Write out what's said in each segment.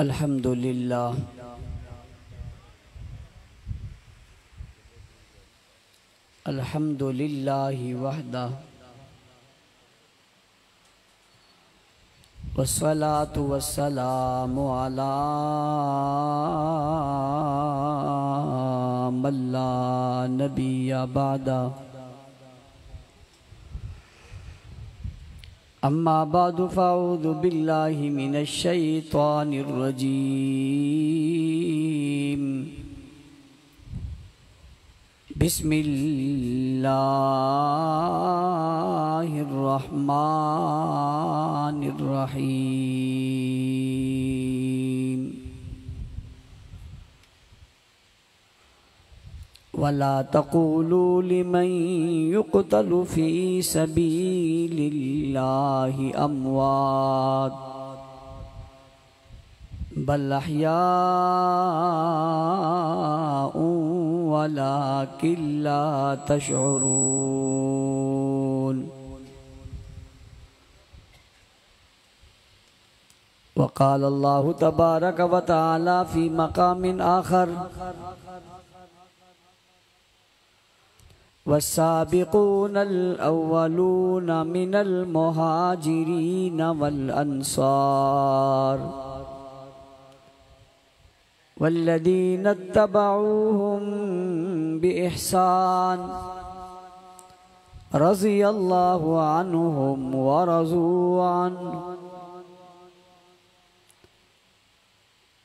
الحمدللہ الحمدللہ وحدہ والصلاة والسلام علی من لا نبی بعدہ اما بعد فاعوذ باللہ من الشیطان الرجیم بسم اللہ الرحمن الرحیم وَلَا تَقُولُوا لِمَنْ يُقْتَلُ فِي سَبِيلِ اللَّهِ أَمْوَاتٌ بَلْ أَحْيَاءٌ وَلَكِنْ لَا تَشْعُرُونَ وقال الله تبارك وتعالى في مقام آخر والسابقون الأولون من المهاجرين والأنصار والذين اتبعوهم بإحسان رضي الله عنهم ورضوا عنه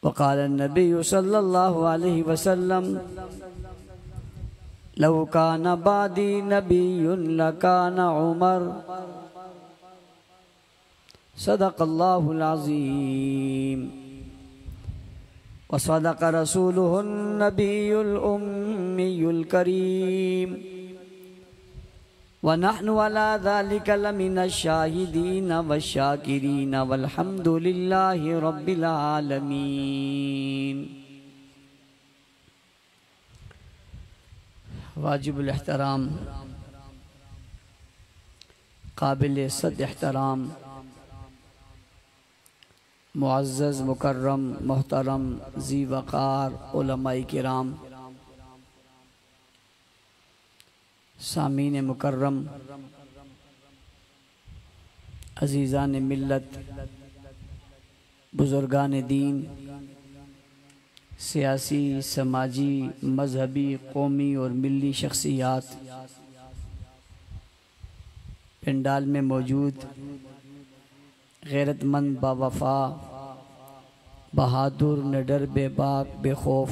وقال النبي صلى الله عليه وسلم لو كان بعدي نبي لكان عمر صدق الله العظيم وصدق رسوله النبي الأمي الكريم ونحن على ذلك لمن الشاهدين والشاكرين والحمد لله رب العالمين واجب الاحترام قابل صد احترام معزز مکرم محترم ذی وقار علماء کرام سامعین مکرم عزیزان ملت بزرگان دین سیاسی سماجی مذہبی قومی اور ملی شخصیات پنڈال میں موجود غیرت مند باوفا بہادر نڈر بے باک بے خوف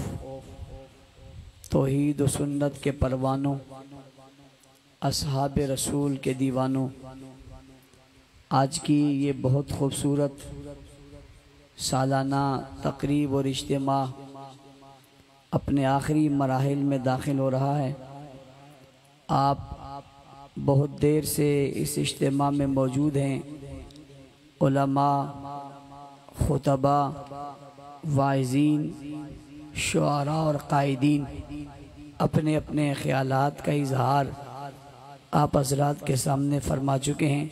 توحید و سنت کے پروانوں اصحاب رسول کے دیوانوں آج کی یہ بہت خوبصورت سالانہ تقریب اور اجتماع اپنے آخری مراحل میں داخل ہو رہا ہے۔ آپ بہت دیر سے اس اجتماع میں موجود ہیں۔ علماء، خطبہ، واعظین، شعراء اور قائدین اپنے اپنے خیالات کا اظہار آپ حضرات کے سامنے فرما چکے ہیں۔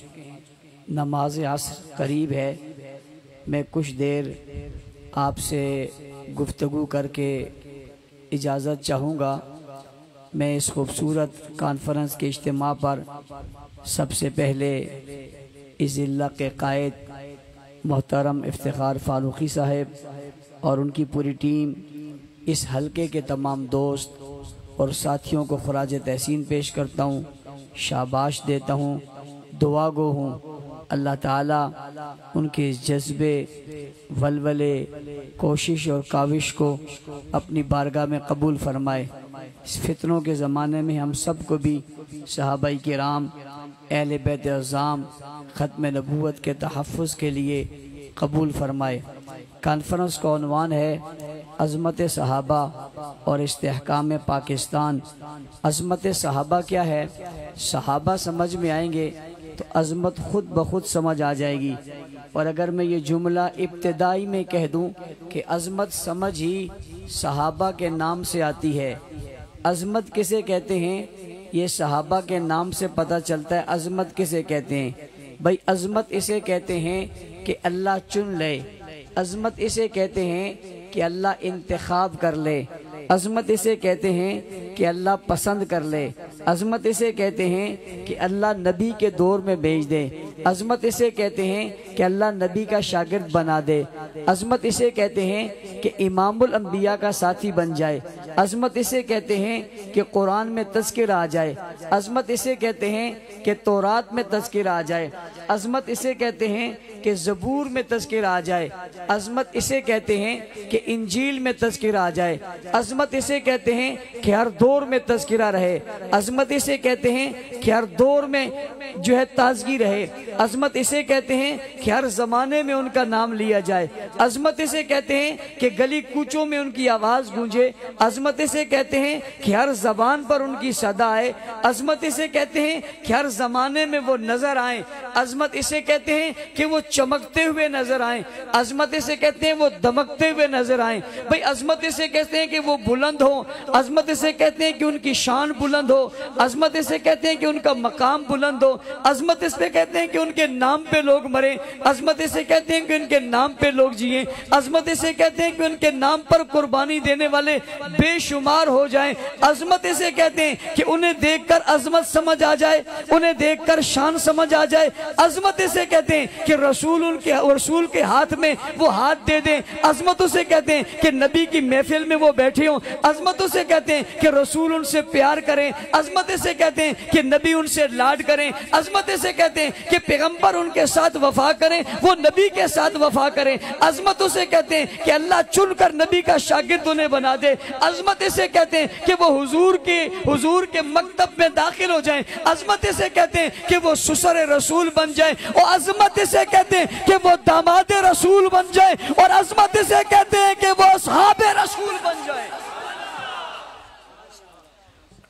نماز عصر قریب ہے، میں کچھ دیر آپ سے گفتگو کر کے اجازت چاہوں گا۔ میں اس خوبصورت کانفرنس کے اجتماع پر سب سے پہلے اس ضلع کے قائد محترم افتخار فاروقی صاحب اور ان کی پوری ٹیم، اس حلقے کے تمام دوست اور ساتھیوں کو خراج تحسین پیش کرتا ہوں، شاباش دیتا ہوں، دعا گو ہوں اللہ تعالیٰ ان کے جذبے، ولولے، کوشش اور کاوش کو اپنی بارگاہ میں قبول فرمائے۔ اس فتنوں کے زمانے میں ہم سب کو بھی صحابہ کرام، اہل بیت اعظام، ختم نبوت کے تحفظ کے لیے قبول فرمائے۔ کانفرنس کا عنوان ہے عظمت صحابہ اور استحکام پاکستان۔ عظمت صحابہ کیا ہے؟ صحابہ سمجھ میں آئیں گے تو عظمت خود بخود سمجھ آ جائے گی۔ اور اگر میں یہ جملہ ابتدائی میں کہہ دوں کہ عظمت سمجھ ہی صحابہ کے نام سے آتی ہے۔ عظمت کسے کہتے ہیں؟ یہ صحابہ کے نام سے پتہ چلتا ہے عظمت کسے کہتے ہیں۔ بھائی عظمت اسے کہتے ہیں کہ اللہ چن لے، عظمت اسے کہتے ہیں کہ اللہ انتخاب کر لے، عظمت اسے کہتے ہیں کہ اللہ پسند کر لے، عظمت اسے کہتے ہیں کہ اللہ نبی کے دور میں بھیج دے، عظمت اسے کہتے ہیں کہ اللہ نبی کا شاگرد بنا دے، عظمت اسے کہتے ہیں کہ امام الانبیاء کا ساتھی بن جائے، عظمت اسے کہتے ہیں کہ قرآن میں تذکر آ جائے، عظمت اسے کہتے ہیں کہ تورات میں تذکر آ جائے، عظمت اسے کہتے ہیں کہ زبور میں تذکر آ جائے، عظمت اسے کہتے ہیں کہ انجیل میں تذکر آ جائے، عظمت اسے کہتے ہیں کہ ہر دور میں تذکرہ رہے، عظمت اسے کہتے ہیں کہ ہر دور میں جو ہے تازگی رہے، عظمت اسے کہتے ہیں کہ ہر زمانے میں ان کا نام لیا جائے، عظمت اسے کہتے ہیں کہ گلی کوچوں میں ان کی آواز گونجے، عظمت اسے کہتے ہیں کہ ہر زبان پر ان کی صدا آئے، عظمت اسے کہتے ہیں کہ ہر زمانے میں وہ نظر آئیں، عظمت اسے کہتے ہیں کہ وہ چمکتے ہوئے نظر آئیں، عظمت اسے کہتے ہیں وہ دمکتے ہوئے نظر آئیں، بھئی عظمت اسے کہتے ہیں کہ وہ بلند ہوں، عظمت اسے کہتے ہیں کہ ان کی شان بلند ہو، عظمت اسے کہتے ہیں کہ ان کا مقام بلند ہو، عظمت اسے کہتے ہیں کہ ان کے نام پہ لوگ مریں، عظمت اسے کہتے ہیں کہ ان کے نام پہ لوگ جئیں، عظمت اسے کہتے ہیں کہ ان کے نام پر قربانی دینے والے بے شمار ہو جائیں، عظمت اسے کہتے ہیں کہ انہیں دیکھ کر عظمت سمجھ آ جائے، انہیں دیکھ کر شان سمجھ آ جائے، عظمت اسے کہتے ہیں کہ رسول کے ہاتھ میں وہ ہاتھ دے دیں، عظمت اسے کہتے ہیں کہ نبی کی محفل میں وہ بیٹھے ہوں، عظمت اسے کہتے ہیں کہ رسول ان سے پیار کریں، عظمت اسے کہتے ہیں کہ نبی ان سے لاڈ کریں، عظمت اسے کہتے ہیں کہ پیغمبر ان کے ساتھ وفا کریں، وہ نبی کے ساتھ وفا کریں، عظمت اسے کہتے ہیں کہ اللہ چن کر نبی کا شاگرد انہیں بنا دے، عظمت اسے کہتے ہیں کہ وہ حضور کے مکتب میں داخل ہو جائیں، عظمت اسے کہتے ہیں کہ وہ سسر رسول بن جائیں، اور عظمت اسے کہتے ہیں کہ وہ داماد رسول بن جائیں، اور عظمت اسے کہتے ہیں کہ وہ اصحاب رسول بن جائیں۔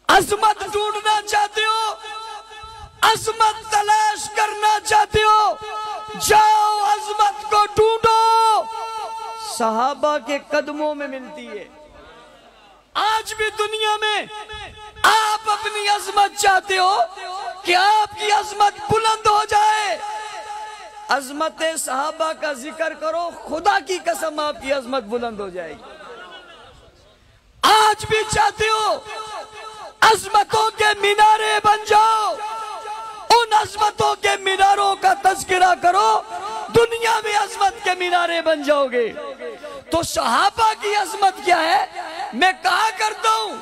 عظمت ڈھونڈنا چاہتے ہو، عظمت تلاش کرنا چاہتے ہو، جاؤ عظمت کو ڈھونڈو، صحابہ کے قدموں میں ملتی ہے۔ آج بھی دنیا میں آپ اپنی عظمت چاہتے ہو کہ آپ کی عظمت بلند ہو جائے، عظمت صحابہ کا ذکر کرو، خدا کی قسم آپ کی عظمت بلند ہو جائے گی۔ آج بھی چاہتے ہو عظمتوں کے مینارے بن جاؤ، ان عظمتوں کے میناروں کا تذکرہ کرو، دنیا میں عظمت کے مینارے بن جاؤ گے۔ تو صحابہ کی عظمت کیا ہے؟ میں کہا کرتا ہوں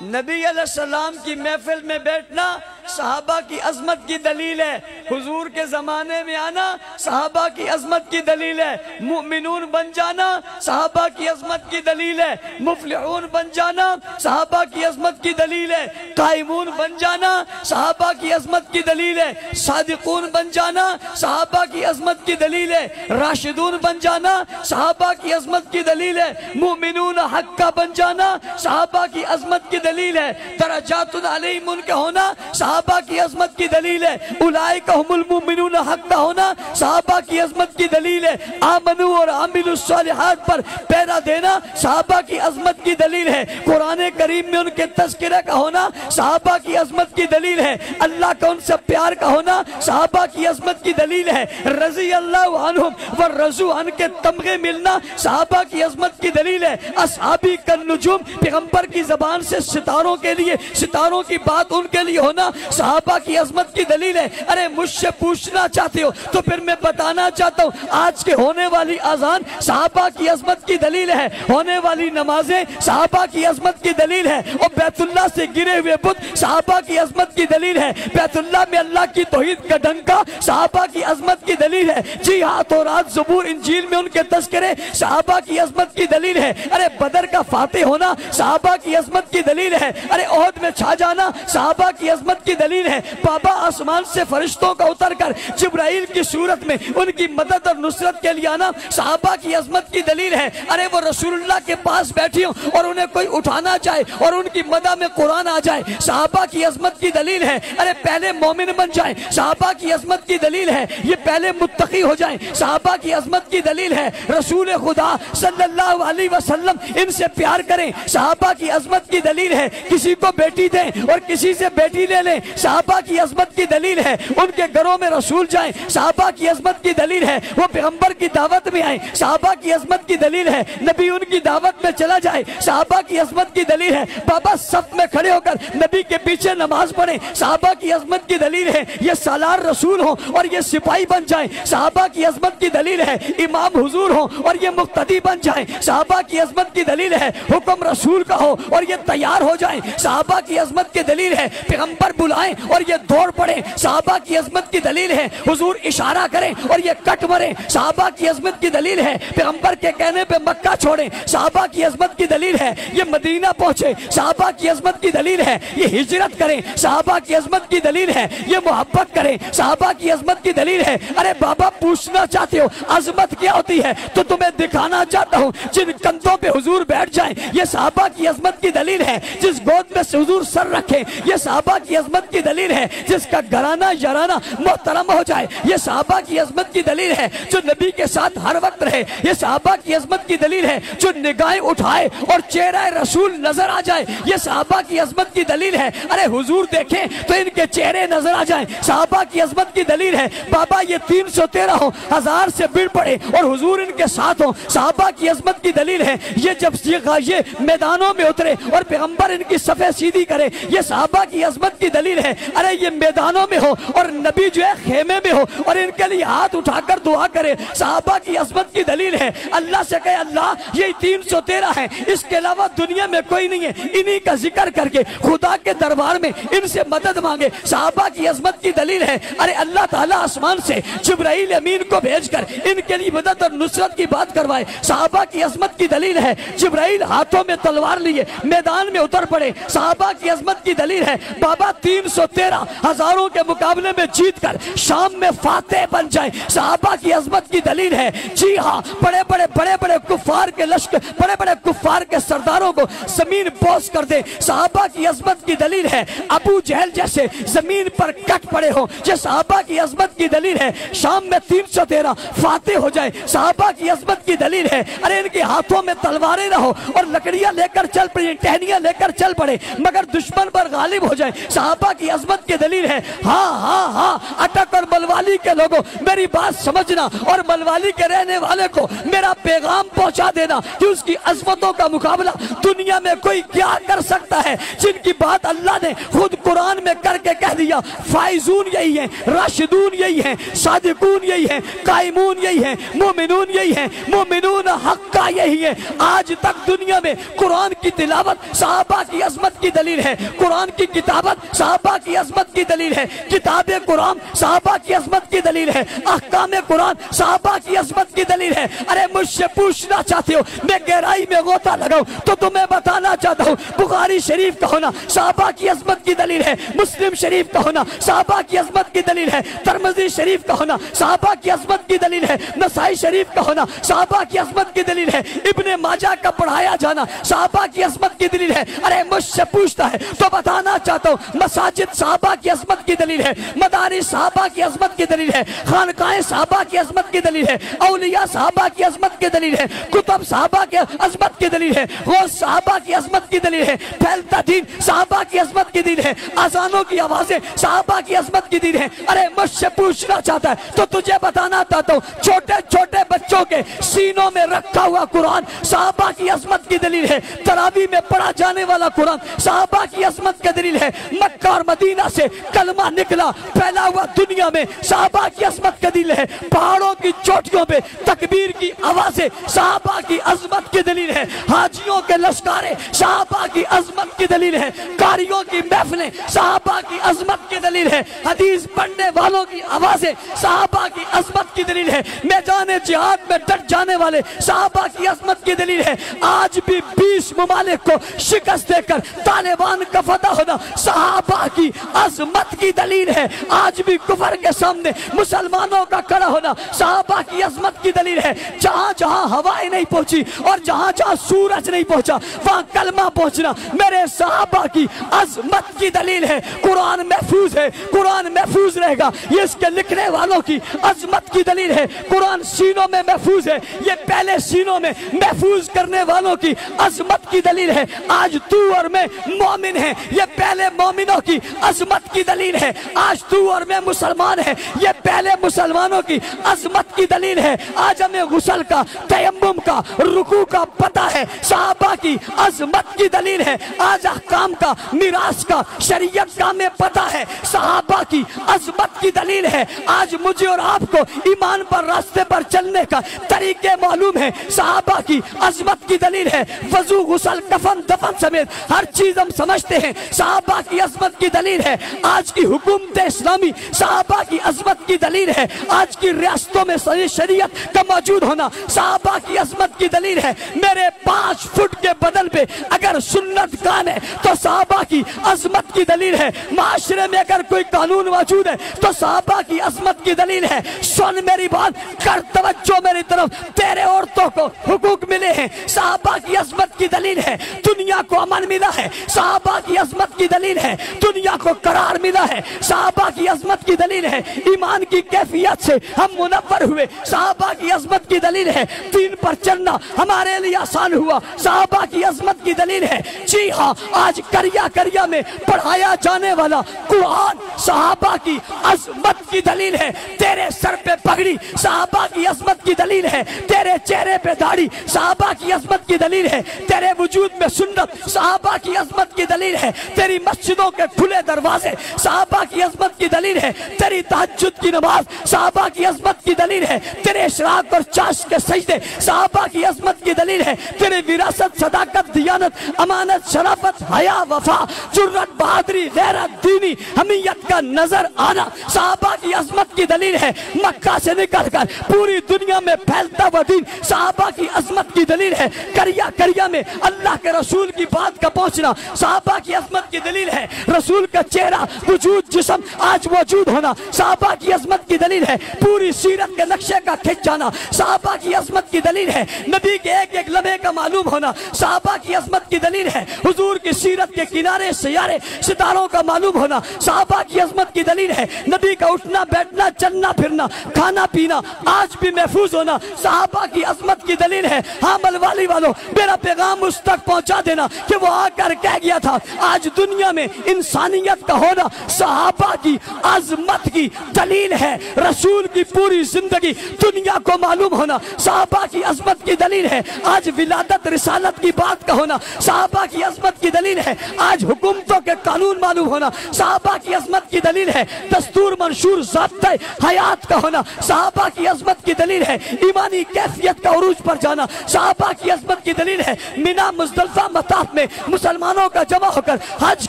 نبی علیہ السلام کی محفل میں بیٹھنا صحابہ کی عظمت کی دلیل ہے، حضور کے زمانے میں آنا صحابہ کی عظمت کی دلیل ہے، مؤمنون بن جانا صحابہ کی عظمت کی دلیل ہے، مفلحون بن جانا صحابہ کی عظمت کی دلیل ہے، قائمون بن جانا صحابہ کی عظمت کی دلیل ہے، صادقون بن جانا صحابہ کی عظمت کی دلیل ہے، راشدون بن جانا صحابہ کی عظمت کی دلیل ہے، مؤمنون حقہ بن جانا صحابہ کی عظمت کی دلیل ہے، درجات علیہم ان کے ہونا صحابہ کی عظمت کی دلیل ہے، اولئک هم المؤمنون حقہ ہونا صحابہ کی عظمت کی دلیل ہے، آمنوا اور عاملوا الصالحات پر پیرا دینا صحابہ کی عظمت کی دلیل ہے، قرآن کریم میں ان کے تذکرہ کا ہونا صحابہ کی عظمت کی دلیل ہے، اللہ کا ان سے پیار کا ہونا صحابہ کی عظمت کی دلیل ہے، رضی اللہ عنہم ورضوا عنہ کے تمغے ملنا صحابہ کی عظمت کی دلیل ہے، اصحابی کالنجوم پیغمبر کی زبان سے ستاروں کے لیے ستاروں کی بات ان کے لیے ہونا صحابہ کی عظمت کی دلیل ہے۔ ارے مجھ سے پوچھنا چاہتے ہو تو پھر میں بتانا چاہتا ہوں، آج کے ہونے والی اذان صحابہ کی عظمت کی دلیل ہے، ہونے والی نمازیں صحابہ کی عظمت کی دلیل ہے، اور بیت اللہ سے گرے ہوئے بت صحابہ کی عظمت کی دلیل ہے، بیت اللہ میں اللہ کی توحید کا ڈنکا صحابہ کی عظمت کی دلیل ہے، جی ہاں تورات زبور انجیل میں ان کے تذکرے صحابہ کی عظمت کی دلیل ہے، ارے بدر کا فاتح ہونا صحابہ کی عظمت کی دلیل ہے، ارے عہد میں چھا جانا صحابہ کی عظمت کی دلیل ہے، بابا آسمان سے فرشتوں کا اتر کر جبرائیل کی صورت میں ان کی مدد اور نصرت کے لیے آنا صحابہ کی عظمت کی دلیل ہے، ارے وہ رسول اللہ کے پاس بیٹھی ہوں اور انہیں کوئی اٹھانا چاہے اور ان کی مدد میں قرآن آ جائے صحابہ کی عظمت کی دلیل ہے، ارے پہلے مومن بن جائیں صحابہ کی عظمت کی دلیل ہے، یہ پہلے متقی ہو جائیں صحابہ کی عظمت کی دلیل ہے، رسول خدا صلی اللہ علیہ وسلم ان سے پیار کریں صحابہ کی عظمت کی دلیل ہے، کسی کو بیٹی دیں اور کسی سے بیٹی لے لیں چلیں صحابہ کی عظمت کی دلیل ہے، ان کے گھروں میں رسول جائیں صحابہ کی عظمت کی دلیل ہے، وہ پیغمبر کی دعوت میں آئیں صحابہ کی عظمت کی دلیل ہے، نبی ان کی دعوت میں چلا جائے صحابہ کی عظمت کی دلیل ہے، بابا صف میں کھڑے ہو کر نبی کے پیچھے نماز پڑھیں صحابہ کی عظمت کی دلیل ہے، یہ سالار رسول ہوں اور یہ سپاہی بن جائیں صحابہ کی عظمت کی دلیل ہے، امام حضور ہوں اور یہ مقتدی بن جائیں صحابہ کی عظمت کی دلیل ہے، حکم رسول کا ہو اور یہ تیار ہو جائیں صحابہ کی عظمت کی دلیل ہے، پیغمبر بلائیں اور یہ دوڑ پڑیں صحابہ کی عظمت کی دلیل ہے، حضور اشارہ کریں اور یہ کٹ مریں صحابہ کی عظمت کی دلیل ہے، پیغمبر کے کہنے پہ مکہ چھوڑیں صحابہ کی عظمت کی دلیل ہے، یہ مدینہ پہنچے صحابہ کی عظمت کی دلیل ہے، یہ ہجرت کریں صحابہ کی عظمت کی دلیل ہے، یہ محبت کریں صحابہ کی عظمت کی دلیل ہے۔ ارے بابا پوچھنا چاہتے ہو عظمت کیا ہوتی ہے تو تمہیں دکھانا چاہتا ہوں، جن کندھوں پہ حضور بیٹھ جائیں یہ صحابہ کی عظمت کی دلیل ہے، جس گود میں حضور سر رکھیں یہ صحابہ کی عظمت کی دلیل ہے، جس کا گھرانہ یارانہ محترم ہو جائے یہ صحابہ کی عظمت کی دلیل ہے، جو نبی کے ساتھ ہر وقت رہے یہ صحابہ کی عظمت کی دلیل ہے، جو نگاہیں اٹھائے اور چہرہ رسول نظر آ جائے یہ صحابہ کی عظمت کی دلیل ہے۔ ارے حضور دیکھیں تو ان کے چہرے نظر آ جائیں صحابہ کی عظمت کی دلیل ہے۔ بابا یہ 313 ہو، 1000 سے بڑھ پڑے اور حضور ان کے ساتھ ہوں صحابہ کی عظمت کی دلیل ہے۔ یہ جب یہ میدانوں میں اترے اور پیغمبر ان کی صفیں سیدھی کرے یہ صحابہ کی عظمت کی دلیل ہے۔ ارے یہ میدانوں میں ہو اور نبی جو ہے خیمے میں ہو اور ان کے لیے ہاتھ اٹھا کر دعا کرے صحابہ کی عظمت کی دلیل ہے۔ اللہ سے کہے اللہ یہ 313 ہیں، اس کے علاوہ دنیا میں کوئی نہیں ہے، انہی کا ذکر کر کے خدا کے دربار میں ان سے مدد مانگے صحابہ کی عظمت کی دلیل ہے۔ ارے اللہ تعالیٰ آسمان سے جبرائیل امین کو بھیج کر ان کے لیے مدد اور نصرت کی بات کروائے صحابہ کی عظمت کی دلیل ہے۔ جبرائیل ہاتھوں میں تلوار لیے میدان میں اتر پڑے صحابہ کی عظمت کی دلیل ہے۔ بابا 313 ہزاروں کے مقابلے میں جیت کر شام میں فاتح بن جائیں صحابہ کی عظمت کی دلیل ہے۔ جی ہاں بڑے بڑے کفار کے لشکر بڑے بڑے کفار کے سرداروں کو زمین بوس کر دے صحابہ کی عظمت کی دلیل ہے۔ ابو جہل جیسے زمین پر کٹ پڑے ہوں یہ صحابہ کی عظمت کی دلیل ہے۔ شام میں 313 فاتح ہو جائے صحابہ کی عظمت کی دلیل ہے۔ ارے ان کے ہاتھوں میں تلواریں نہ ہو اور لکڑیاں لے کر چل پڑے ٹہنیاں لے کر چل پڑے مگر دشمن پر غالب ہو جائے صحابہ کی عظمت کی دلیل ہے۔ ہاں اٹک اور ملوالی کے لوگوں میری بات سمجھنا اور ملوالی کے رہنے والے کو میرا پیغام پہنچا دینا کہ اس کی عظمتوں کا مقابلہ دنیا میں کوئی کیا کر سکتا ہے، جن کی بات اللہ نے خود قرآن میں کر کے کہہ دیا فائزون یہی ہیں، راشدون یہی ہیں، صادقون یہی ہیں، قائمون یہی ہیں، مومنون یہی ہیں، مومنون حقا یہی ہیں۔ آج تک دنیا میں قرآن کی تلاوت صحابہ کی عظمت کی دلیل ہے، قرآن کی کتابت صحابہ کی عظمت کی دلیل ہے، کتاب قرآن صحابہ کی عظمت کی دلیل ہے، احکام قرآن صحابہ کی عظمت کی دلیل ہے۔ ارے مجھ سے پوچھنا چاہتے ہو میں گہرائی میں غوطہ لگاؤں تو تمہیں بتانا چاہتا ہوں بخاری شریف کا ہونا صحابہ کی عظمت کی دلیل ہے، مسلم شریف کا ہونا صحابہ کی عظمت کی دلیل ہے، ترمذی شریف کا ہونا صحابہ کی عظمت کی دلیل ہے، نسائی شریف کا ہونا صحابہ کی عظمت کی دلیل ہے، ابن ماجہ کا پڑھایا جانا صحابہ کی عظمت کی دلیل ہے۔ ارے مجھ سے پوچھتا ہے تو بتانا چاہتا ہوں مساجد صحابہ کی عظمت کی دلیل ہے، مدارس صحابہ کی عظمت کی دلیل ہے، خانقاہیں صحابہ کی عظمت کی دلیل ہے، اولیاء صحابہ کی عظمت کی دلیل ہے، کتب صحابہ کی عظمت کی دلیل ہے، غوث صحابہ کی عظمت کی دلیل ہے، پھیلتا دین صحابہ کی عظمت کی دلیل ہے، آذانوں کی آوازیں صحابہ کی عظمت کی دلیل ہے۔ ارے مجھ سے پوچھنا چاہتا ہے تو تجھے بتانا چاہتا ہوں چھوٹے چھوٹے بچوں کے سینوں میں رکھا ہوا قرآن صحابہ کی عظمت کی دلیل ہے، تراویح میں پڑھا جانے والا قرآن صحابہ کی عظمت کی دلیل ہے، مکہ اور مدینہ سے کلمہ نکلا پھیلا ہوا دنیا میں صحابہ کی عظمت کی دلیل ہے، پہاڑوں کی چوٹیوں پہ تکبیر کی آوازیں صحابہ کی عظمت کی دلیل ہے، حاجیوں کے لشکارے صحابہ کی عظمت کی دلیل ہے، قاریوں کی محفلیں صحابہ کی عظمت کی دلیل ہے، حدیث پڑھنے والوں کی آوازیں صحابہ کی عظمت کی دلیل ہے، میدان جہاد میں ڈٹ جانے والے صحابہ کی عظمت کی دلیل ہے۔ آج بھی 20 ممالک کو شکست دے کر طالبان کا فتح ہونا صحابہ کی عظمت کی دلیل ہے۔ آج بھی کفر کے سامنے مسلمانوں کا کھڑا ہونا صحابہ کی عظمت کی دلیل ہے۔ جہاں جہاں ہوائیں نہیں پہنچی اور جہاں جہاں سورج نہیں پہنچا وہاں کلمہ پہنچنا میرے صحابہ کی عظمت کی دلیل ہے۔ قرآن محفوظ ہے، قرآن محفوظ رہے گا، یہ اس کے لکھنے والوں کی عظمت کی دلیل ہے۔ قرآن سینوں میں محفوظ ہے، یہ پہلے سینوں میں محفوظ کرنے والوں کی عظمت کی دلیل ہے۔ آج تو اور میں مومن ہیں، یہ پہلے مومنوں کی عظمت کی دلیل ہے. آج تو اور میں مسلمان ہیں, یہ پہلے مسلمانوں کی عظمت کی دلیل ہے. آج ہمیں غسل کا, تیمم کا, رکوع کا پتہ ہے, صحابہ کی عظمت کی دلیل ہے. آج احکام کا, میراث کا, شریعت کا ہمیں پتہ ہے, صحابہ کی عظمت کی دلیل ہے. آج مجھے اور آپ کو ایمان پر, راستے پر چلنے کا طریقے معلوم ہے, صحابہ کی عظمت کی دلیل ہے. وضو, غسل, کفن, دفن سمیت ہر چیز ہم سمجھتے ہیں, صحابہ کی عظمت کی دلیل ہے. آج کی حکومت اسلامی صحابہ کی عظمت کی دلیل ہے. آج کی ریاستوں میں شریعت کا موجود ہونا صحابہ کی عظمت کی دلیل ہے. میرے 5 فٹ کے بدل پہ اگر سنت قائم ہے تو صحابہ کی عظمت کی دلیل ہے. معاشرے میں اگر کوئی قانون موجود ہے تو صحابہ کی عظمت کی دلیل ہے. سن میری بات, کر توجہ میری طرف, تیرے عورتوں کو حقوق ملے ہیں, صحابہ کی عظمت کی دلیل ہے. دنیا کو امن ملا ہے, صحابہ کی عظمت کی دلیل ہے. دنیا کو قرار ملا ہے, صحابہ کی عظمت کی دلیل ہے. ایمان کی کیفیت سے ہم منور ہوئے, صحابہ کی عظمت کی دلیل ہے. دین پر چلنا ہمارے لیے آسان ہوا, صحابہ کی عظمت کی دلیل ہے. جی ہاں, آج کریا کریا میں پڑھایا جانے والا قرآن صحابہ کی عظمت کی دلیل ہے. تیرے سر پہ پگڑی صحابہ کی عظمت کی دلیل ہے. تیرے چہرے پہ داڑھی صحابہ کی عظمت کی دلیل ہے. تیرے وجود میں سنت صحابہ کی عظمت کی دلیل ہے. تیری مسجدوں کے کھلے دروازے صحابہ کی عظمت کی دلیل ہے. تیری تہجد کی نماز صحابہ کی عظمت کی دلیل ہے. تیرے اشراق اور چاش کے سجدے صحابہ کی عظمت کی دلیل ہے. تیری وراثت, صداقت, دیانت, امانت, شرافت, حیا, وفا, جرات, بہادری, غیرت, دینی حمیت کا نظر آنا صحابہ کی عظمت کی دلیل ہے. مکہ سے نکل کر پوری دنیا میں پھیلتا ہوا دین صحابہ کی عظمت کی دلیل ہے. کریا کریا میں اللہ کے رسول کی بات کا پہنچنا صحابہ کی عظمت کی دلیل ہے. رسول کا چہرہ, وجود, جسم آج موجود ہونا صحابہ کی عظمت کی دلیل ہے. پوری سیرت کے نقشے کا کھنچ جانا صحابہ کی عظمت کی دلیل ہے. نبی کے ایک ایک لمحے کا معلوم ہونا صحابہ کی عظمت کی دلیل ہے. حضور کی سیرت کے کنارے سیارے ستاروں کا معلوم ہونا صحابہ کی عظمت کی دلیل ہے. نبی کا اٹھنا بیٹھنا, چلنا پھرنا, کھانا پینا آج بھی محفوظ ہونا صحابہ کی عظمت کی دلیل ہے. ہاں ملوالی والوں, میرا پیغام اس تک پہنچا دینا کہ وہ آ کر کہہ گیا تھا آج دنیا میں انسانیت کا ہونا صحابہ کی عظمت کی دلیل ہے. رسول کی پوری زندگی دنیا کو معلوم ہونا صحابہ کی عظمت کی دلیل ہے. آج ولادت رسالت کی بات کا ہونا صحابہ کی عظمت کی دلیل ہے. آج حکومتوں کے قانون معلوم ہونا صحابہ کی عظمت کی دلیل ہے. دستور منشور ضابطۂ حیات کا ہونا صحابہ کی عظمت کی دلیل ہے. ایمانی کیفیت کا عروج پر جانا صحابہ کی عظمت کی دلیل ہے. مینا مزدلفہ مطاف میں مسلمانوں کا جمع ہو کر حج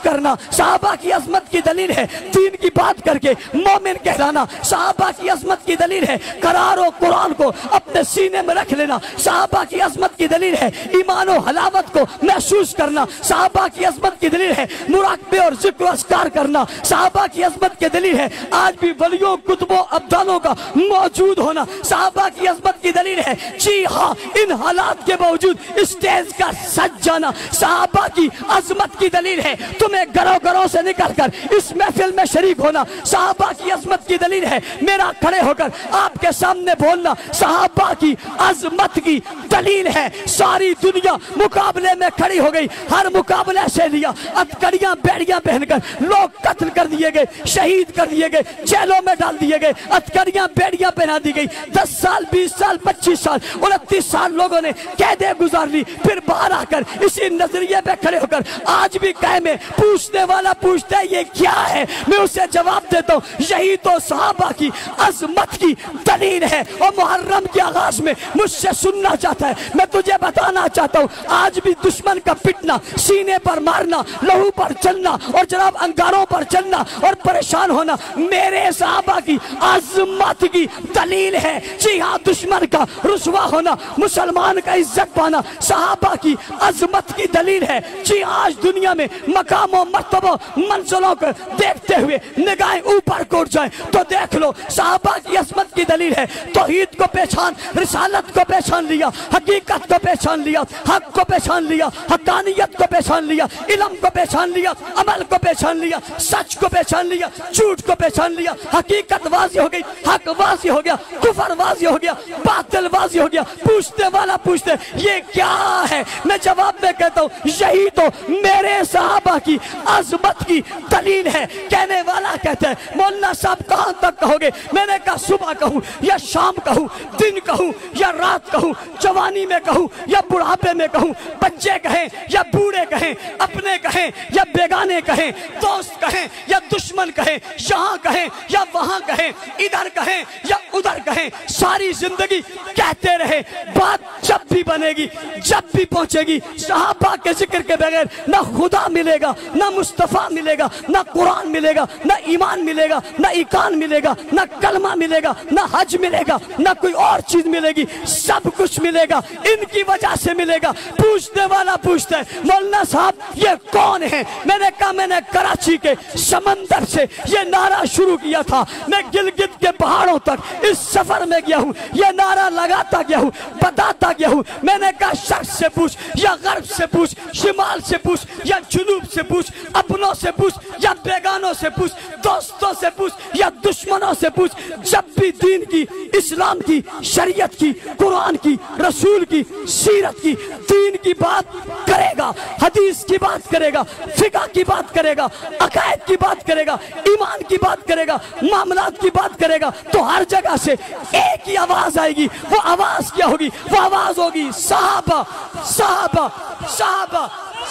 کرنا صحابہ کی عظمت کی دلیل ہے. دین کی بات کر کے مومن کہلانا صحابہ کی عظمت کی دلیل ہے. قرار و قرآن کو اپنے سینے میں رکھ لینا صحابہ کی عظمت کی دلیل ہے. ایمان و حلاوت کو محسوس کرنا صحابہ کی عظمت کی دلیل ہے. مراقبے اور ذکر و اذکار کرنا صحابہ کی عظمت کی دلیل ہے. آج بھی ولیوں, کتبوں, ابدالوں کا موجود ہونا صحابہ کی عظمت کی دلیل ہے. جی ہاں, ان حالات کے باوجود اسٹیج کا سج جانا صحابہ کی عظمت کی دلیل ہے. تمہیں گھروں گھروں سے نکل کر اس محفل میں شریک ہونا صحابہ کی عظمت کی دلیل ہے. میرا کھڑے ہو کر آپ کے سامنے بولنا صحابہ کی عظمت کی دلیل ہے. ساری دنیا مقابلے میں کھڑی ہو گئی, ہر مقابلے سے لیا. ہتھکڑیاں بیڑیاں پہن کر لوگ قتل کر دیے گئے, شہید کر دیے گئے, جیلوں میں ڈال دیے گئے, ہتھکڑیاں بیڑیاں پہنا دی گئی. 10 سال 20 سال 25 سال 29 سال لوگوں نے قیدیں گزار لی. پھر باہر آ کر اسی نظریے پہ کھڑے ہو کر آج بھی قائم ہے. پوچھنے والا پوچھتا ہے یہ کیا ہے, میں اسے جواب دیتا ہوں یہی تو صحابہ کی عظمت کی دلیل ہے. اور محرم کے آغاز میں مجھ سے سننا چاہتا ہے, میں تجھے بتانا چاہتا ہوں آج بھی دشمن کا پٹنا, سینے پر مارنا, لہو پر چلنا اور جناب انگاروں پر چلنا اور پریشان ہونا میرے صحابہ کی عظمت کی دلیل ہے. جی ہاں, دشمن کا رسوا ہونا, مسلمان کا عزت پانا صحابہ کی عظمت کی دلیل ہے. جی آج دنیا میں مقام و مرتبہ منزلوں کو دیکھتے ہوئے نگاہیں اوپر کو اٹھ جائیں تو دیکھ لو صحابہ کی عظمت کی دلیل ہے. توحید کو پہچان, رسالت کو پہچان لیا, حقیقت کو پہچان لیا, حق کو پہچان لیا, حقانیت کو پہچان لیا, علم کو پہچان لیا, عمل کو پہچان لیا, سچ کو پہچان لیا, جھوٹ کو پہچان لیا. حقیقت واضح ہو گئی, حق واضح ہو گیا, کفر واضح ہو گیا, باطل واضح ہو گیا. پوچھتے والا پوچھتے یہ کیا ہے, میں جواب میں کہتا ہوں یہی تو میرے صحابہ کی عظمت امت کی دلیل ہے۔ کہنے والا کہتا ہے مولانا صاحب کہاں تک کہو گے؟ میں نے کہا صبح کہوں یا شام کہوں، دن کہوں یا رات کہوں، جوانی میں کہوں یا بڑھاپے میں کہوں، بچے کہیں یا بوڑھے کہیں، اپنے کہیں یا بیگانے کہیں، دوست کہیں یا دشمن کہیں، یہاں کہیں یا وہاں کہیں، ادھر کہیں یا ادھر کہیں، ساری زندگی کہتے رہے۔ بات جب بھی بنے گی، جب بھی پہنچے گی، صحابہ کے ذکر کے بغیر نہ خدا ملے گا، نہ مصطفیٰ ملے گا، نہ قرآن ملے گا، نہ ایمان ملے گا، نہ ایقان ملے گا، نہ کلمہ ملے گا، نہ حج ملے گا، نہ کوئی اور چیز ملے گی، سب کچھ ملے گا ان کی وجہ سے ملے گا۔ پوچھنے والا پوچھتا ہے مولانا صاحب یہ کون ہے؟ میں نے کہا میں نے کراچی کے سمندر سے یہ نعرہ شروع کیا تھا، میں گلگت کے پہاڑوں تک اس سفر میں گیا ہوں، یہ نعرہ لگاتا گیا ہوں، بتاتا گیا ہوں۔ میں نے کہا شرق سے پوچھ یا غرب سے پوچھ، شمال سے پوچھ یا جنوب سے پوچھ، اپنوں سے پوچھ یا بیگانوں سے پوچھ، دوستوں سے پوچھ یا دشمنوں سے پوچھ، جب بھی دین کی، اسلام کی، شریعت کی، قرآن کی، رسول کی، سیرت کی، دین کی بات کرے گا، حدیث کی بات کرے گا، فقہ کی بات کرے گا، عقائد کی بات کرے گا، ایمان کی بات کرے گا، معاملات کی بات کرے گا، تو ہر جگہ سے ایک ہی آواز آئے گی۔ وہ آواز کیا ہوگی؟ وہ آواز ہوگی صحابہ صحابہ صحابہ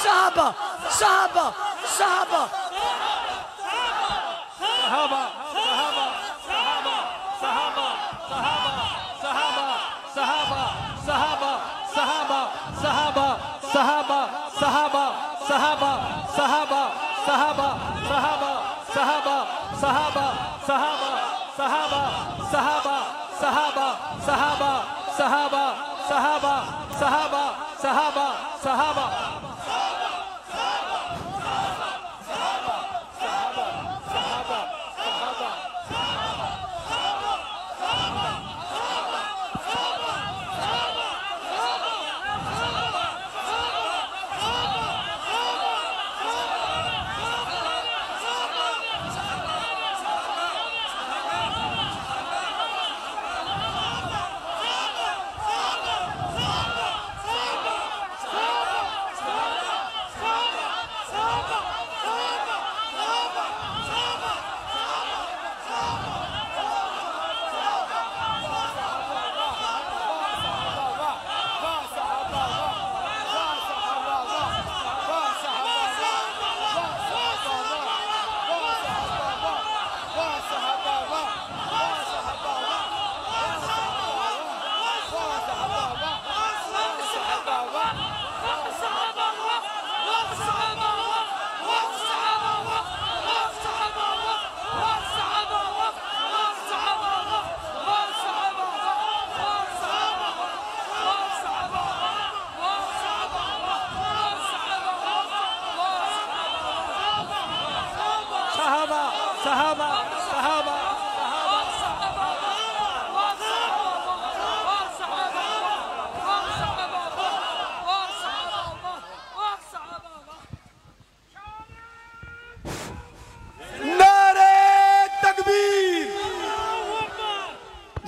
صحابہ صحابہ صحابہ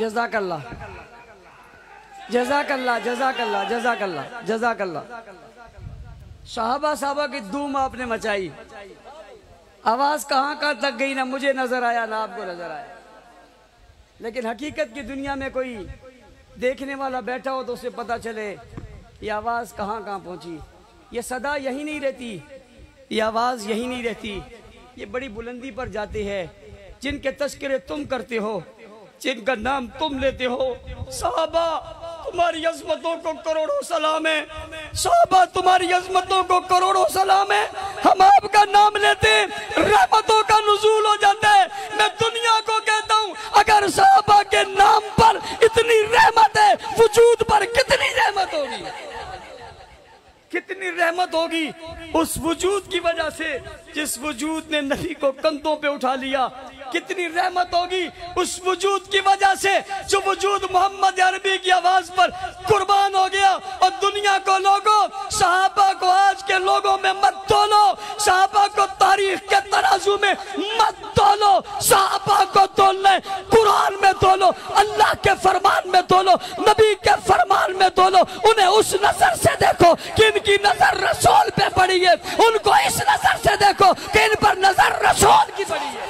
جزاک اللہ جزاک اللہ جزاک اللہ جزاک اللہ جزاک اللہ۔ صحابہ کی دھوم آپ نے مچائی، آواز کہاں تک گئی، نہ مجھے نظر آیا نہ آپ کو نظر آیا، لیکن حقیقت کی دنیا میں کوئی دیکھنے والا بیٹھا ہو تو اسے پتا چلے یہ آواز کہاں پہنچی۔ یہ صدا یہی نہیں رہتی، یہ آواز یہی نہیں رہتی، یہ بڑی بلندی پر جاتی ہے۔ جن کے تذکرے تم کرتے ہو، جن کا نام تم لیتے ہو، صحابہ تمہاری عظمتوں کو کروڑوں سلام ہے، صحابہ تمہاری عظمتوں کو کروڑوں سلام ہے۔ ہم آپ کا نام لیتے رحمتوں کا نزول ہو جاتا ہے۔ میں دنیا کو کہتا ہوں اگر صحابہ کے نام پر اتنی رحمت ہے، وجود پر کتنی رحمت ہوگی، کتنی رحمت ہوگی اس وجود کی وجہ سے جس وجود نے نبی کو کندھوں پہ اٹھا لیا، کتنی رحمت ہوگی اس وجود کی وجہ سے جو وجود محمد عربی کی آواز پر قربان ہو گیا۔ اور دنیا کو لوگوں، صحابہ کو آج کے لوگوں میں مت تولو، صحابہ کو تاریخ کے ترازو میں مت تولو، صحابہ کو تولنے قرآن میں تولو، اللہ کے فرمان میں تولو، نبی کے فرمان میں تولو، انہیں اس نظر سے دیکھو دیکھو کہ ان کی نظر رسول پہ پڑی ہے، ان کو اس نظر سے دیکھو کہ ان پر نظر رسول کی پڑی ہے۔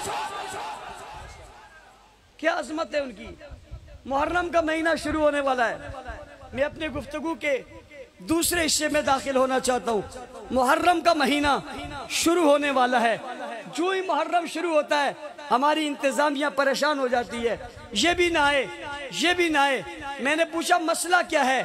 کیا عظمت ہے ان کی۔ محرم کا مہینہ شروع ہونے والا ہے، میں اپنی گفتگو کے دوسرے حصے میں داخل ہونا چاہتا ہوں۔ محرم کا مہینہ شروع ہونے والا ہے، جو ہی محرم شروع ہوتا ہے ہماری انتظامیہ پریشان ہو جاتی ہے، یہ بھی نہ آئے، یہ بھی نہ آئے۔ میں نے پوچھا مسئلہ کیا ہے؟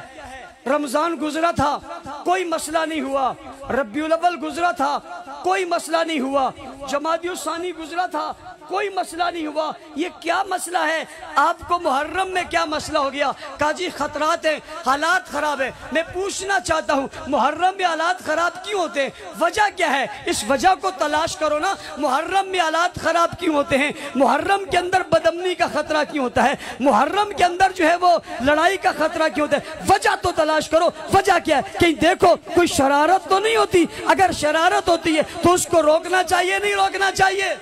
رمضان گزرا تھا، کوئی مسئلہ نہیں ہوا۔ ربیع الاول گزرا تھا، کوئی مسئلہ نہیں ہوا۔ جمادی الثانی گزرا تھا، کوئی مسئلہ نہیں ہوا۔ یہ کیا مسئلہ ہے؟ آپ کو محرم میں کیا مسئلہ ہو گیا؟ کہا جی خطرات ہیں، حالات خراب ہیں۔ میں پوچھنا چاہتا ہوں محرم میں حالات خراب کیوں ہوتے ہیں؟ وجہ کیا ہے؟ اس وجہ کو تلاش کرو نا۔ محرم میں حالات خراب کیوں ہوتے ہیں؟ محرم کے اندر بدامنی کا خطرہ کیوں ہوتا ہے؟ محرم کے اندر جو ہے وہ لڑائی کا خطرہ کیوں ہوتا ہے؟ وجہ تو تلاش کرو، وجہ کیا ہے؟ کہ دیکھو کوئی شرارت تو نہیں ہوتی؟ اگر شرارت ہوتی ہے تو اس کو روکنا چاہیے نہیں روکنا چاہیے؟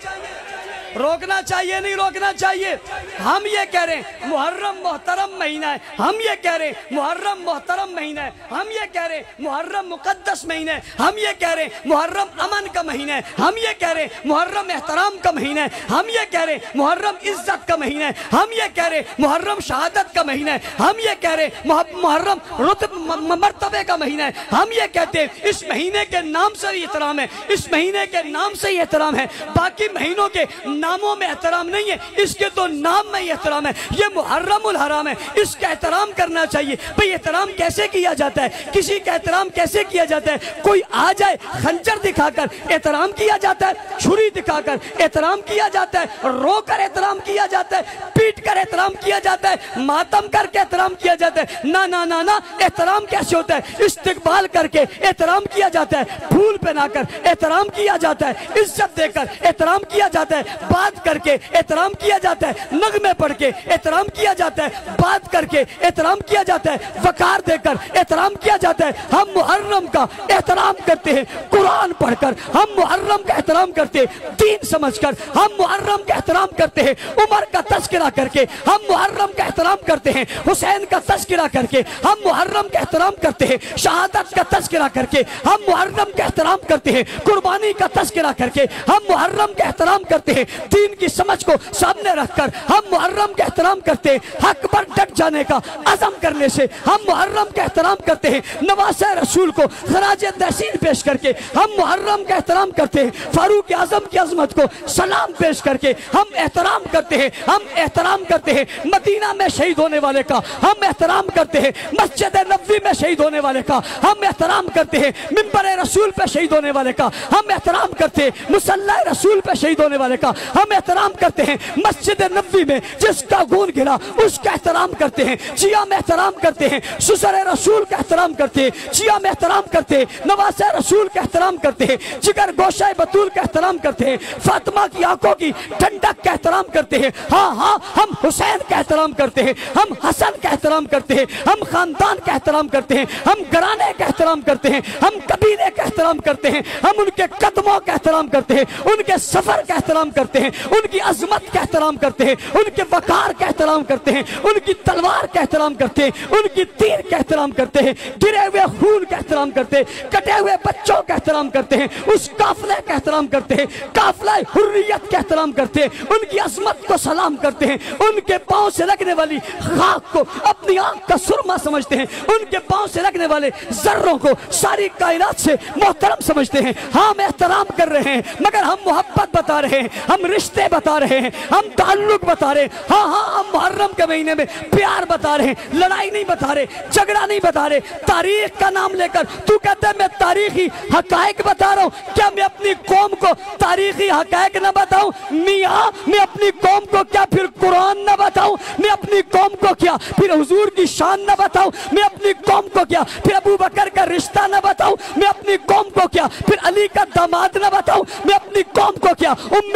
روکنا چاہیے نہیں روکنا چاہیے؟ ہم یہ کہہ رہے ہیں محرم محترم مہینہ ہے، ہم یہ کہہ رہے ہیں محرم محترم مہینہ ہے، ہم یہ کہہ رہے ہیں محرم مقدس مہینہ ہے، ہم یہ کہہ رہے ہیں محرم امن کا مہینہ ہے، ہم یہ کہہ رہے ہیں محرم احترام کا مہینہ ہے، ہم یہ کہہ رہے ہیں محرم عزت کا مہینہ ہے، ہم یہ کہہ رہے ہیں محرم شہادت کا مہینہ ہے، ہم یہ کہہ رہے ہیں محرم مرتبے کا مہینہ ہے۔ ہم یہ کہتے ہیں اس مہینے کے نام سے ہی احترام ہے، اس مہینے کے نام سے ہی احترام ہے، باقی مہینوں کے ناموں میں احترام نہیں ہے، اس کے تو نام میں ہی احترام ہے۔ یہ محرم الحرام ہے، اس کا احترام کرنا چاہیے۔ بھئی احترام کیسے کیا جاتا ہے؟ کسی کا احترام کیسے کیا جاتا ہے؟ کوئی آ جائے خنجر دکھا کر احترام کیا جاتا ہے، چھری دکھا کر احترام کیا جاتا ہے، رو کر احترام کیا جاتا ہے، پیٹ کر احترام کیا جاتا ہے، ماتم کر کے احترام کیا جاتا ہے۔ نا نا نا نا، احترام کیسے ہوتا ہے؟ استقبال کر کے احترام کیا جاتا ہے، پھول پہنا کر احترام کیا جاتا ہے، عزت دے کر احترام کیا جاتا ہے، بات کر کے احترام کیا جاتا ہے، نغمے پڑھ کے احترام کیا جاتا ہے، بات کر کے احترام کیا جاتا ہے، وقار دے کر احترام کیا جاتا ہے۔ ہم محرم کا احترام کرتے ہیں قرآن پڑھ کر، ہم محرم کا احترام کرتے ہیں دین سمجھ کر، ہم محرم کا احترام کرتے ہیں عمر کا تذکرہ کر کے، ہم محرم کا احترام کرتے ہیں حسین کا تذکرہ کر کے، ہم محرم کا احترام کرتے ہیں شہادت کا تذکرہ کر کے، ہم محرم کا احترام کرتے ہیں قربانی کا تذکرہ کر کے، ہم محرم کا احترام کرتے ہیں دین کی سمجھ کو سامنے رکھ کر، ہم محرم کا احترام کرتے ہیں حق پر ڈٹ جانے کا عزم کرنے سے، ہم محرم کا احترام کرتے ہیں نواسہ رسول کو خراج تحسین پیش کر کے، ہم محرم کا احترام کرتے ہیں فاروق اعظم کی عظمت کو سلام پیش کر کے، ہم احترام کرتے ہیں، ہم احترام کرتے ہیں مدینہ میں شہید ہونے والے کا، ہم احترام کرتے ہیں مسجد نبوی میں شہید ہونے والے کا، ہم احترام کرتے ہیں منبر رسول پہ شہید ہونے والے کا، ہم احترام کرتے ہیں مصلی رسول پہ شہید ہونے والے کا، ہم احترام کرتے ہیں مسجد نبوی میں جس کا خون گرا اس کا احترام کرتے ہیں، جیا میں احترام کرتے ہیں سسر رسول کا احترام کرتے ہیں، جیا میں احترام کرتے ہیں نواسہ رسول کا احترام کرتے ہیں، جگر گوشہ بطول کا احترام کرتے ہیں، فاطمہ کی آنکھوں کی ٹھنڈک کا احترام کرتے ہیں، ہاں ہاں ہم حسین کا احترام کرتے ہیں، ہم حسن کا احترام کرتے ہیں، ہم خاندان کا احترام کرتے ہیں، ہم گھرانے کا احترام کرتے ہیں، ہم قبیلے کا احترام کرتے ہیں، ہم ان کے قدموں کا احترام کرتے ہیں، ان کے سفر کا احترام کرتے ہیں، ان کی عظمت کا احترام کرتے ہیں، ان کے وقار کا احترام کرتے ہیں، ان کی تلوار کا احترام کرتے ہیں، ان کی تیر کا احترام کرتے ہیں، گرے ہوئے خون کا احترام کرتے ہیں، کٹے ہوئے بچوں کا احترام کرتے ہیں، اس قافلے کا احترام کرتے ہیں، قافلہ حریت کا احترام کرتے ہیں، ان کی عظمت کو سلام کرتے ہیں، ان کے پاؤں سے لگنے والی خاک کو اپنی آنکھ کا سرما سمجھتے ہیں، ان کے پاؤں سے لگنے والے ذروں کو ساری کائنات سے محترم سمجھتے ہیں۔ ہاں ہم احترام کر رہے ہیں مگر ہم محبت بتا رہے ہیں، ہم رشتے بتا رہے ہیں، ہم تعلق بتا رہے ہیں، ہاں ہاں ہم محرم کے مہینے میں پیار بتا رہے ہیں، لڑائی نہیں بتا رہے، جھگڑا نہیں بتا رہے۔ تاریخ کا نام لے کر تو کہتا ہے میں تاریخی حقائق بتا رہا ہوں، کیا میں اپنی قوم کو تاریخی حقائق نہ بتاؤں؟ میاں میں اپنی قوم کو کیا پھر قرآن نہ بتاؤں؟ میں اپنی قوم کو کیا پھر حضور کی شان نہ بتاؤں؟ میں اپنی قوم کو کیا پھر ابو بکر کا رشتہ نہ بتاؤں؟ میں اپنی قوم کو کیا پھر علی کا داماد نہ بتاؤں؟ میں اپنی قوم کو کیا ام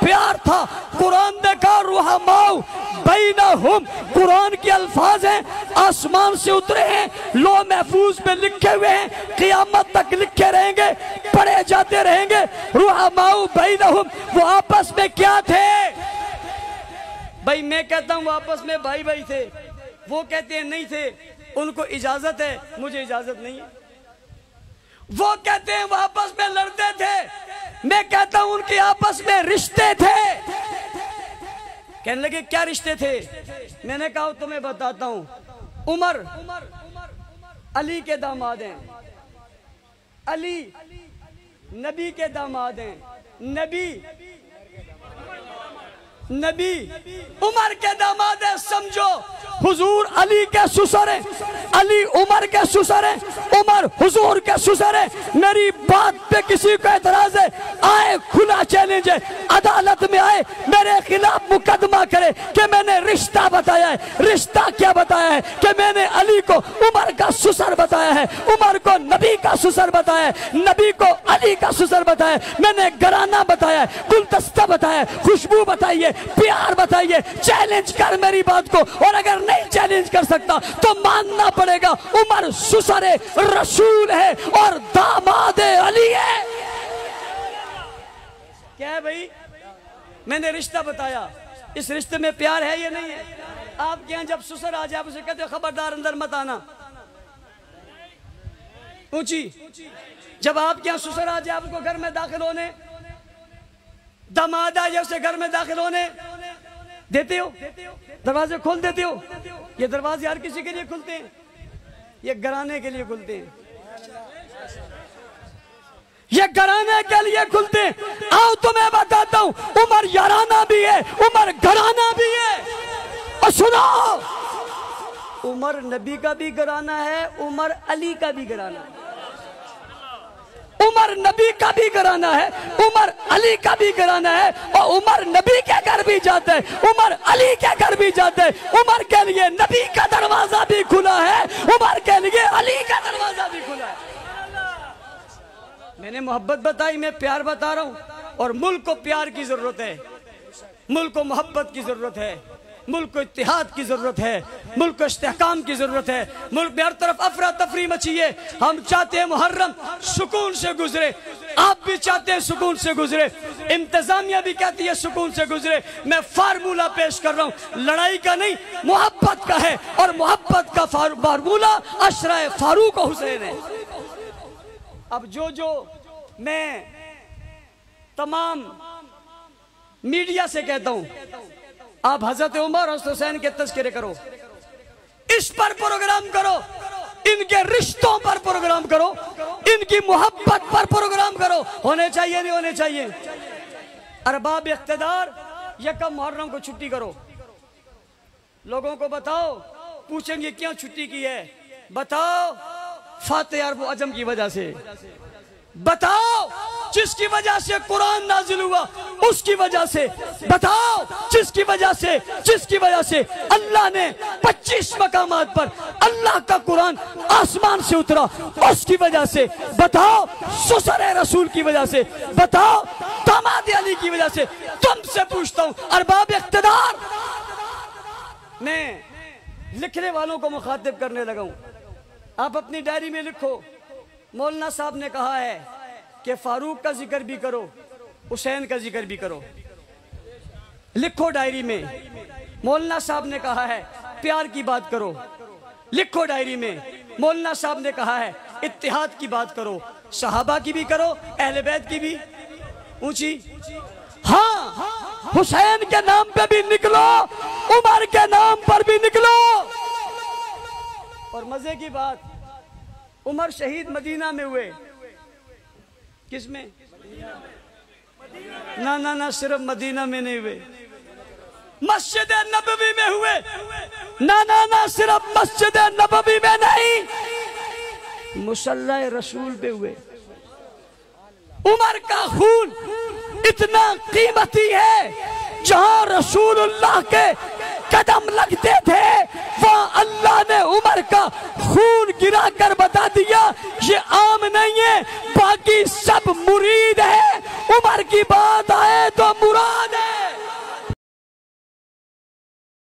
پیار تھا. قرآن دیکھا رحماء بینہم، قرآن کے الفاظ ہیں، آسمان سے اترے ہیں، لوح محفوظ میں لکھے ہوئے ہیں، قیامت تک لکھے رہیں گے، پڑھے جاتے رہیں گے. رحماء بینہم، وہ آپس میں کیا تھے؟ بھائی میں کہتا ہوں وہ آپس میں بھائی بھائی تھے، وہ کہتے ہیں نہیں تھے، ان کو اجازت ہے، مجھے اجازت نہیں ہے. وہ کہتے ہیں وہ آپس میں لڑتے تھے، میں کہتا ہوں ان کے آپس میں رشتے تھے. کہنے لگے کیا رشتے تھے؟ میں نے کہا تمہیں بتاتا ہوں. عمر علی کے داماد ہیں، علی نبی کے داماد ہیں، نبی عمر کے داماد ہیں. سمجھو حضور علی کے سسر ہیں، علی عمر کے سسر ہیں، عمر حضور کے سسر ہیں. میری بات پہ کسی کو اعتراض ہے، آئے کھلا چیلنج ہے، عدالت میں آئے میرے خلاف مقدمہ کرے کہ میں نے رشتہ بتایا ہے. رشتہ کیا بتایا ہے؟ کہ میں نے علی کو عمر کا سسر بتایا ہے، عمر کو نبی کا سسر بتایا ہے، نبی کو علی کا سسر بتایا ہے. میں نے گرانہ بتایا ہے، گلدستہ بتایا ہے، خوشبو بتائیے، پیار بتائیے. چیلنج کر میری بات کو، اور اگر نہیں چیلنج کر سکتا تو ماننا پڑے گا عمر سسر رسول ہے اور داماد علی ہے. کیا ہے بھائی؟ میں نے رشتہ بتایا، اس رشتے میں پیار ہے یا نہیں ہے؟ آپ کے یہاں جب سسر آ جائے آپ اسے کہتے ہو خبردار اندر مت آنا. اونچی جب آپ کے یہاں سسر آ جائے آپ کو گھر میں داخل ہونے، داماد آ جائے اسے گھر میں داخل ہونے دیتے ہو؟ دروازے کھول دیتے ہو؟ یہ دروازے ہر کسی کے لیے کھلتے ہیں؟ یہ گھرانے کے لیے کھلتے ہیں، یہ گھرانے کے لیے کھلتے ہیں. آؤ تمہیں بتاتا ہوں، عمر یارانہ بھی ہے، عمر گھرانہ بھی ہے. اور سنو، عمر نبی کا بھی گھرانہ ہے، عمر علی کا بھی گھرانہ ہے. عمر نبی کا بھی گھرانہ ہے، عمر علی کا بھی گھرانہ ہے. اور عمر نبی کے گھر بھی جاتے ہیں، عمر علی کے گھر بھی جاتے ہیں. عمر کے لیے نبی کا دروازہ بھی کھلا ہے، عمر کے لیے علی کا دروازہ بھی کھلا ہے. میں نے محبت بتائی، میں پیار بتا رہا ہوں. اور ملک کو پیار کی ضرورت ہے، ملک کو محبت کی ضرورت ہے، ملک کو اتحاد کی ضرورت ہے، ملک کو استحکام کی ضرورت ہے. ملک میں ہر طرف افراتفری مچی ہے. ہم چاہتے ہیں محرم سکون سے گزرے، آپ بھی چاہتے ہیں سکون سے گزرے، انتظامیہ بھی کہتی ہے سکون سے گزرے. میں فارمولہ پیش کر رہا ہوں، لڑائی کا نہیں محبت کا ہے، اور محبت کا فارمولہ عشرہ فاروق و حسین ہے. اب جو میں تمام میڈیا سے کہتا ہوں، آپ حضرت عمر اور حسین کے تذکرے کرو، اس پر پروگرام کرو، ان کے رشتوں پر پروگرام کرو، ان کی محبت پر پروگرام کرو. ہونے چاہیے نہیں ہونے چاہیے؟ ارباب اقتدار یکم محرم کو چھٹی کرو، لوگوں کو بتاؤ. پوچھیں گے کیوں چھٹی کی ہے؟ بتاؤ فاتح عرب و عجم کی وجہ سے. بتاؤ جس کی وجہ سے قرآن نازل ہوا اس کی وجہ سے. بتاؤ جس کی وجہ سے اللہ نے 25 مقامات پر اللہ کا قرآن آسمان سے اترا اس کی وجہ سے. بتاؤ سسر رسول کی وجہ سے. بتاؤ داماد علی کی وجہ سے. تم سے پوچھتا ہوں ارباب اقتدار، میں لکھنے والوں کو مخاطب کرنے لگا ہوں. آپ اپنی ڈائری میں لکھو، مولانا صاحب نے کہا ہے کہ فاروق کا ذکر بھی کرو، حسین کا ذکر بھی کرو. لکھو ڈائری میں، مولانا صاحب نے کہا ہے پیار کی بات کرو. لکھو ڈائری میں، مولانا صاحب نے کہا ہے اتحاد کی بات کرو، صحابہ کی بھی کرو، اہل بیت کی بھی. اونچی ہاں، حسین کے نام پہ بھی نکلو، عمر کے نام پر بھی نکلو. اور مزے کی بات، عمر شہید مدینہ میں ہوئے. کس میں؟ نہ صرف مدینہ میں نہیں ہوئے، مسجد نبوی میں ہوئے. نہ صرف مسجد نبوی میں نہیں، مصلی رسول پہ ہوئے. عمر کا خون اتنا قیمتی ہے، جہاں رسول اللہ کے قدم لگتے تھے وہاں اللہ نے عمر کا خون گرا کر بتا دیا یہ عام نہیں ہے، باقی سب مرید ہے. عمر کی بات آئے تو مراد